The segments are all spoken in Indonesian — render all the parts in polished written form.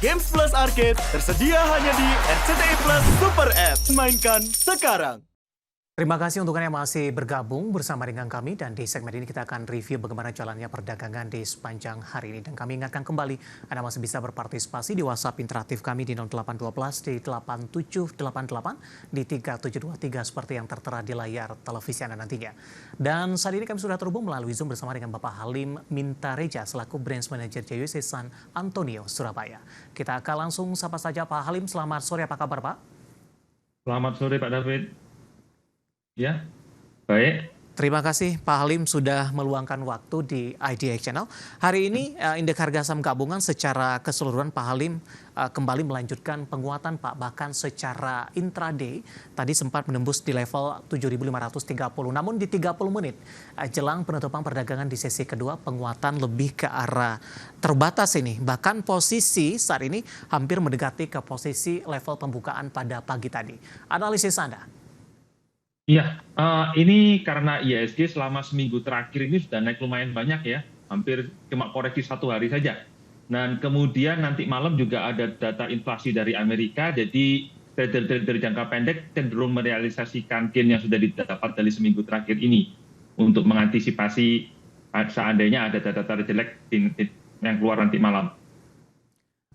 Games Plus Arcade tersedia hanya di RCTI Plus Super App. Mainkan sekarang. Terima kasih untuk Anda yang masih bergabung bersama dengan kami, dan di segmen ini kita akan review bagaimana jalannya perdagangan di sepanjang hari ini. Dan kami ingatkan kembali, Anda masih bisa berpartisipasi di WhatsApp interaktif kami di 0812 di 8788 di 3723 seperti yang tertera di layar televisi Anda nantinya. Dan saat ini kami sudah terhubung melalui Zoom bersama dengan Bapak Halim Mintareja selaku Branch Manager JWC San Antonio, Surabaya. Kita akan langsung sapa saja Pak Halim. Selamat sore, apa kabar Pak? Selamat sore Pak David. Ya, baik. Terima kasih Pak Halim sudah meluangkan waktu di IDX Channel. Hari ini indeks harga saham gabungan secara keseluruhan Pak Halim kembali melanjutkan penguatan Pak. Bahkan secara intraday tadi sempat menembus di level 7.530. Namun di 30 menit jelang penutupan perdagangan di sesi kedua, penguatan lebih ke arah terbatas ini. Bahkan posisi saat ini hampir mendekati ke posisi level pembukaan pada pagi tadi. Analisis Anda? Iya, ini karena IHSG selama seminggu terakhir ini sudah naik lumayan banyak ya, hampir cuma koreksi 1 hari saja. Dan kemudian nanti malam juga ada data inflasi dari Amerika, jadi trader jangka pendek cenderung merealisasikan gain yang sudah didapat dari seminggu terakhir ini untuk mengantisipasi seandainya ada data-data jelek yang keluar nanti malam.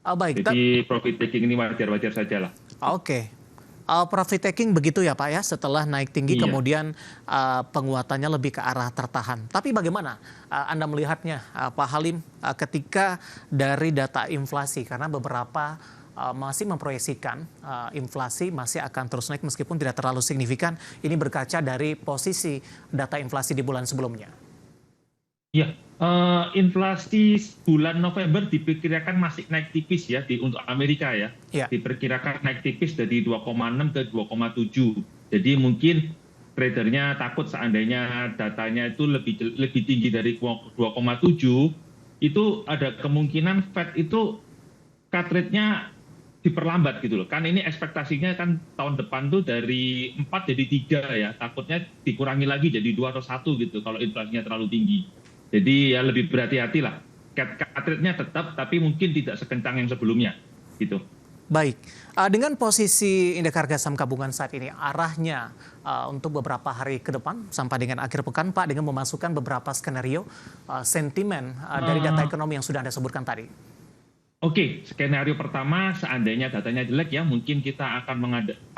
Baik. Jadi profit taking ini wajar-wajar saja lah. Oke. Profit taking begitu ya Pak ya, setelah naik tinggi kemudian penguatannya lebih ke arah tertahan. Tapi bagaimana Anda melihatnya Pak Halim ketika dari data inflasi, karena beberapa masih memproyeksikan inflasi masih akan terus naik meskipun tidak terlalu signifikan. Ini berkaca dari posisi data inflasi di bulan sebelumnya. Ya, inflasi bulan November diperkirakan masih naik tipis ya untuk Amerika ya. Diperkirakan naik tipis dari 2,6 ke 2,7. Jadi mungkin tradernya takut seandainya datanya itu lebih tinggi dari 2,7, itu ada kemungkinan Fed itu cut rate-nya diperlambat gitu loh. Kan ini ekspektasinya kan tahun depan tuh dari 4 jadi 3 ya. Takutnya dikurangi lagi jadi 2 atau 1 gitu kalau inflasinya terlalu tinggi. Jadi ya lebih berhati-hati lah. Cut rate-nya tetap, tapi mungkin tidak sekencang yang sebelumnya, gitu. Baik, dengan posisi indeks harga saham gabungan saat ini, arahnya untuk beberapa hari ke depan sampai dengan akhir pekan, Pak, dengan memasukkan beberapa skenario sentimen dari data ekonomi yang sudah Anda sebutkan tadi. Oke, skenario pertama seandainya datanya jelek ya, mungkin kita akan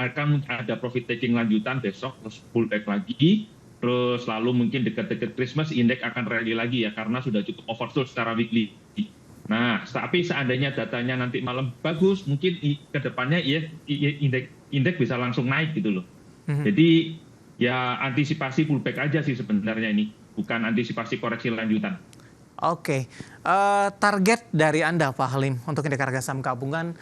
ada profit taking lanjutan besok, terus pullback lagi. Terus lalu mungkin dekat-dekat Christmas indeks akan rally lagi ya, karena sudah cukup oversold secara weekly. Nah, tapi seandainya datanya nanti malam bagus, mungkin ke depannya ya indeks bisa langsung naik gitu loh. Jadi ya antisipasi pullback aja sih sebenarnya ini, bukan antisipasi koreksi lanjutan. Oke, target dari Anda Pak Halim untuk indeks harga saham gabungan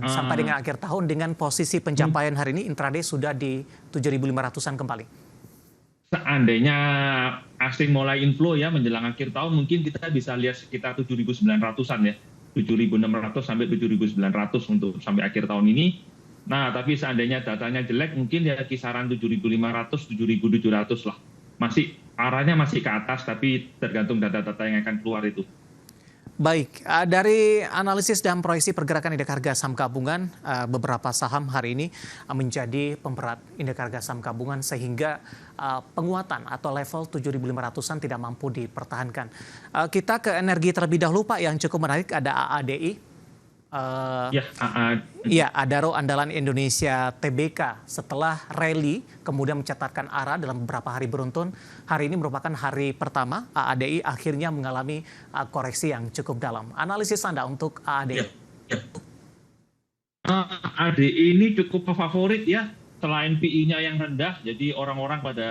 sampai dengan akhir tahun dengan posisi pencapaian hari ini intraday sudah di 7.500-an kembali. Seandainya asing mulai inflow ya menjelang akhir tahun, mungkin kita bisa lihat sekitar 7.900-an ya, 7.600 sampai 7.900 untuk sampai akhir tahun ini. Nah, tapi seandainya datanya jelek, mungkin ya kisaran 7.500, 7.700 lah. Arahnya masih ke atas, tapi tergantung data-data yang akan keluar itu. Baik, dari analisis dan proyeksi pergerakan indeks harga saham gabungan, beberapa saham hari ini menjadi pemberat indeks harga saham gabungan sehingga penguatan atau level 7.500-an tidak mampu dipertahankan. Kita ke energi terlebih dahulu Pak, yang cukup menarik ada AADI. Iya, Adaro Andalan Indonesia Tbk setelah rally kemudian mencatatkan arah dalam beberapa hari beruntun. Hari ini merupakan hari pertama AADI akhirnya mengalami koreksi yang cukup dalam. Analisis Anda untuk AADI? AADI ini cukup favorit ya, selain PI-nya yang rendah, jadi orang-orang pada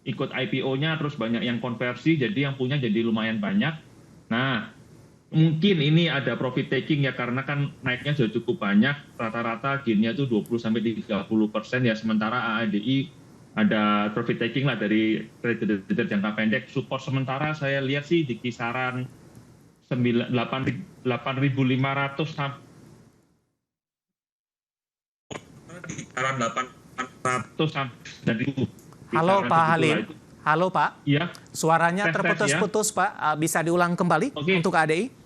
ikut IPO-nya, terus banyak yang konversi, jadi yang punya jadi lumayan banyak. Nah, mungkin ini ada profit taking ya, karena kan naiknya sudah cukup banyak, rata-rata gain-nya itu 20-30% ya, sementara AADI ada profit taking lah dari trader jangka pendek. Support sementara saya lihat sih di kisaran 8.500 sampai kisaran 800 sampai. Halo Pak Halim. Halo Pak. Iya. Suaranya terputus-putus Pak. Bisa diulang kembali untuk ADI?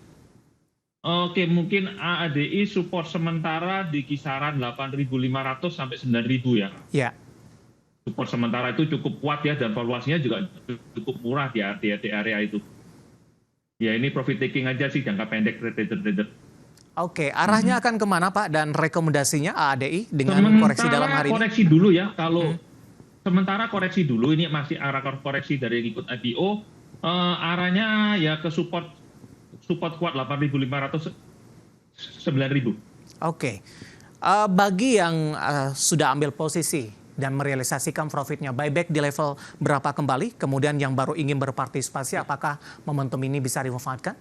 Oke, mungkin AADI support sementara di kisaran 8.500 sampai 9.000 ya. Ya. Support sementara itu cukup kuat ya, dan valuasinya juga cukup murah di area itu. Ya ini profit taking aja sih jangka pendek trader-trader. Oke, arahnya akan kemana Pak, dan rekomendasinya AADI dengan koreksi dalam hari ini? Koreksi dulu ya, kalau sementara koreksi dulu, ini masih arah koreksi dari yang ikut IPO, arahnya ya ke support kuat 8.500 9.000. Oke. Bagi yang sudah ambil posisi dan merealisasikan profitnya, buyback di level berapa kembali? Kemudian yang baru ingin berpartisipasi, apakah momentum ini bisa dimanfaatkan?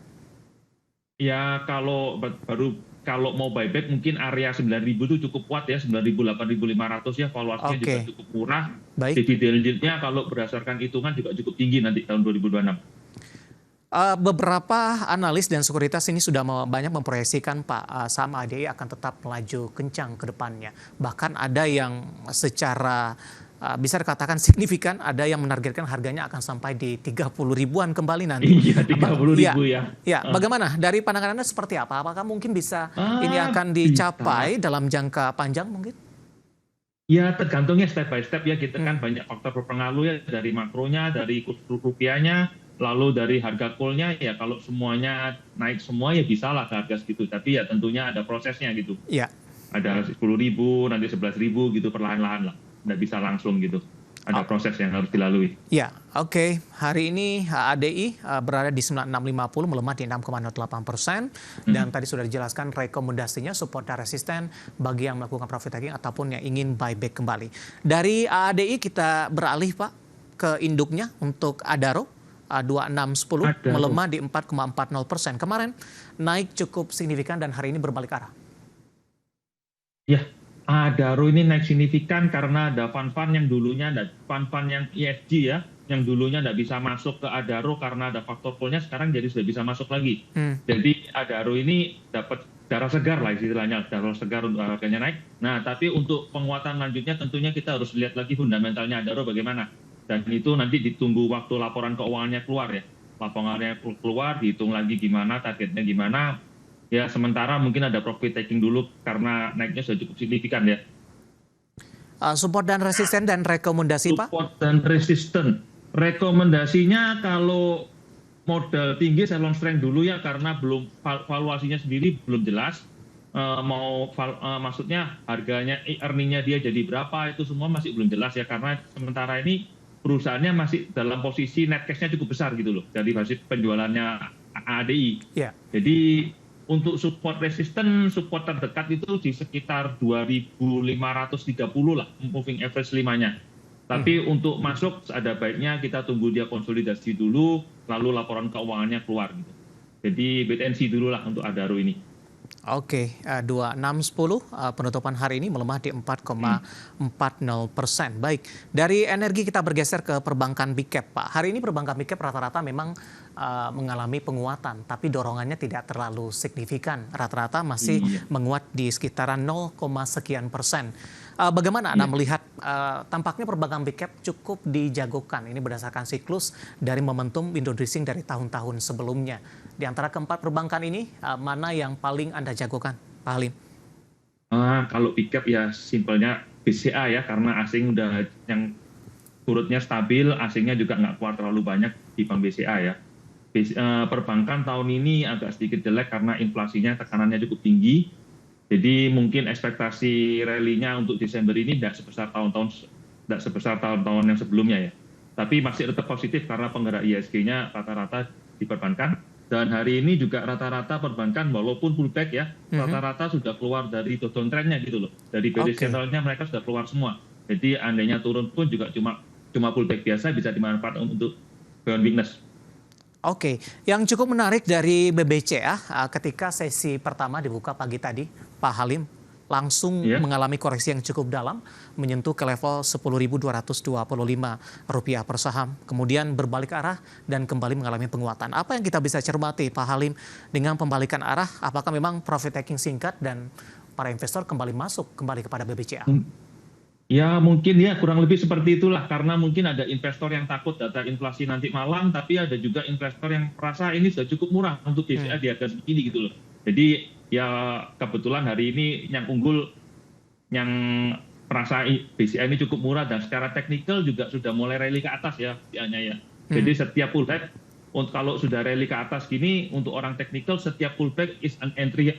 Ya kalau mau buyback mungkin area 9.000 itu cukup kuat ya, 9.000 8.500 ya, valuasinya juga cukup murah. Baik. Dividend yieldnya kalau berdasarkan hitungan juga cukup tinggi nanti tahun 2026. Beberapa analis dan sekuritas ini sudah banyak memproyeksikan Pak, saham ADI akan tetap melaju kencang ke depannya. Bahkan ada yang secara bisa dikatakan signifikan, ada yang menargetkan harganya akan sampai di 30 ribuan kembali nanti. Iya, 30 ribu ya. Ya, bagaimana dari pandangan Anda seperti apa? Apakah mungkin bisa ini akan dicapai dalam jangka panjang mungkin? Ya tergantungnya step by step ya, kita kan banyak faktor berpengaruh ya, dari makronya, dari kurs rupiahnya, lalu dari harga coal-nya. Ya kalau semuanya naik semua ya bisa lah ke harga segitu, tapi ya tentunya ada prosesnya gitu. Iya. Ada 10.000, nanti 11.000 gitu, perlahan-lahan lah, nggak bisa langsung gitu. Ada proses yang harus dilalui. Ya, oke. Hari ini ADI berada di 9650, melemah di 6,08%. Dan tadi sudah dijelaskan rekomendasinya support dan resisten bagi yang melakukan profit taking ataupun yang ingin buyback kembali. Dari ADI kita beralih Pak ke induknya untuk Adaro. 2610 melemah di 4,40%. Kemarin naik cukup signifikan dan hari ini berbalik arah. Ya, Adaro ini naik signifikan karena ada fund-fund yang dulunya, ada fund-fund yang ESG ya, yang dulunya tidak bisa masuk ke Adaro karena ada faktor pull-nya, sekarang jadi sudah bisa masuk lagi. Jadi Adaro ini dapat darah segar lah istilahnya, darah segar untuk harganya naik. Nah, tapi untuk penguatan lanjutnya tentunya kita harus lihat lagi fundamentalnya Adaro bagaimana. Dan itu nanti ditunggu waktu laporan keuangannya keluar ya. Laporannya keluar, dihitung lagi gimana, targetnya gimana. Ya sementara mungkin ada profit taking dulu karena naiknya sudah cukup signifikan ya. Support dan resisten dan rekomendasi Pak? Support dan resisten. Rekomendasinya kalau modal tinggi saya long strength dulu ya, karena belum valuasinya sendiri belum jelas. Maksudnya harganya, earningnya dia jadi berapa, itu semua masih belum jelas ya, karena sementara ini perusahaannya masih dalam posisi net cash-nya cukup besar gitu loh dari hasil penjualannya ADI. Yeah. Jadi untuk support resisten, support terdekat itu di sekitar 2.530 lah, moving average 5-nya. Tapi untuk masuk ada baiknya kita tunggu dia konsolidasi dulu, lalu laporan keuangannya keluar gitu. Jadi wait and see dulu lah untuk Adaro ini. Oke, 2610 penutupan hari ini melemah di 4,40%. Baik, dari energi kita bergeser ke perbankan big cap Pak. Hari ini perbankan big cap rata-rata memang mengalami penguatan, tapi dorongannya tidak terlalu signifikan. Rata-rata masih menguat di sekitaran 0, sekian persen. Bagaimana Anda melihat tampaknya perbankan big cap cukup dijagokan? Ini berdasarkan siklus dari momentum window dressing dari tahun-tahun sebelumnya. Di antara keempat perbankan ini, mana yang paling Anda jagokan, Pak Halim? Kalau big cap ya simpelnya BCA ya, karena asing udah yang turutnya stabil, asingnya juga nggak keluar terlalu banyak di bank BCA ya. Perbankan tahun ini agak sedikit jelek karena inflasinya tekanannya cukup tinggi. Jadi mungkin ekspektasi rally-nya untuk Desember ini tidak sebesar tahun-tahun yang sebelumnya ya. Tapi masih tetap positif karena penggerak ISG-nya rata-rata di perbankan. Dan hari ini juga rata-rata perbankan walaupun pullback ya, rata-rata sudah keluar dari downtrend-nya gitu loh. Dari bearish channel-nya mereka sudah keluar semua. Jadi andainya turun pun juga cuma pullback biasa, bisa dimanfaatkan untuk beyond weakness. Oke, yang cukup menarik dari BBCA ketika sesi pertama dibuka pagi tadi, Pak Halim langsung mengalami koreksi yang cukup dalam, menyentuh ke level Rp10.225 per saham. Kemudian berbalik arah dan kembali mengalami penguatan. Apa yang kita bisa cermati Pak Halim dengan pembalikan arah? Apakah memang profit taking singkat dan para investor kembali kepada BBCA? Ya mungkin ya kurang lebih seperti itulah, karena mungkin ada investor yang takut data inflasi nanti malam, tapi ada juga investor yang merasa ini sudah cukup murah untuk BCA di harga segini gitu loh. Jadi ya kebetulan hari ini yang unggul, yang merasa BCA ini cukup murah dan secara teknikal juga sudah mulai rally ke atas ya, ya. Jadi setiap pullback, kalau sudah rally ke atas gini, untuk orang teknikal setiap pullback is an entry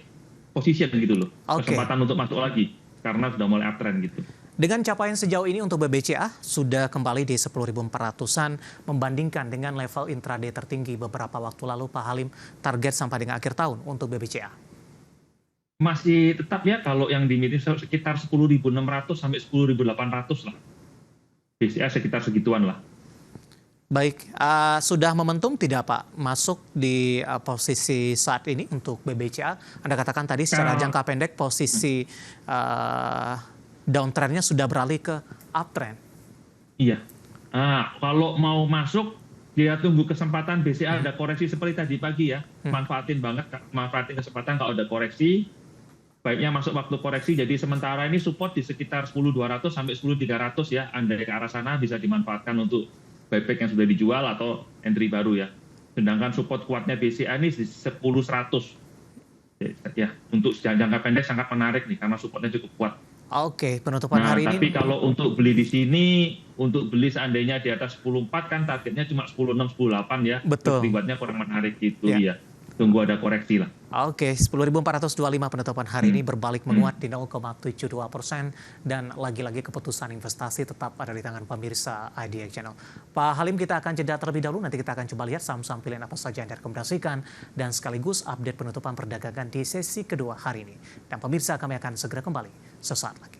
position gitu loh, kesempatan untuk masuk lagi karena sudah mulai uptrend gitu. Dengan capaian sejauh ini untuk BBCA sudah kembali di 10.400-an membandingkan dengan level intraday tertinggi beberapa waktu lalu. Pak Halim, target sampai dengan akhir tahun untuk BBCA? Masih tetap ya, kalau yang di meeting sekitar 10.600 sampai 10.800 lah. BCA sekitar segituan lah. Baik, sudah momentum tidak Pak masuk di posisi saat ini untuk BBCA? Anda katakan tadi secara jangka pendek posisi downtrendnya sudah beralih ke uptrend. Iya. Kalau mau masuk, dia tunggu kesempatan BCA ada koreksi seperti tadi pagi ya. Manfaatin kesempatan kalau ada koreksi. Baiknya masuk waktu koreksi. Jadi sementara ini support di sekitar 10.200 sampai 10.300 ya. Andai ke arah sana bisa dimanfaatkan untuk buyback yang sudah dijual atau entry baru ya. Sedangkan support kuatnya BCA ini di 10.100. Ya, untuk jangka pendek sangat menarik nih karena supportnya cukup kuat. Oke, penutupan hari ini. Tapi kalau untuk beli di sini, untuk beli seandainya di atas 10.4 kan targetnya cuma 10.6, 10.8 ya. Betul. Rewardnya kurang menarik gitu ya. Tunggu ada koreksi lah. Oke, 10.425 penutupan hari ini berbalik menguat di 0,72% dan lagi-lagi keputusan investasi tetap ada di tangan pemirsa IDX Channel. Pak Halim, kita akan jeda terlebih dahulu, nanti kita akan coba lihat saham-saham pilihan apa saja yang direkomendasikan dan sekaligus update penutupan perdagangan di sesi kedua hari ini. Dan pemirsa, kami akan segera kembali sesaat lagi.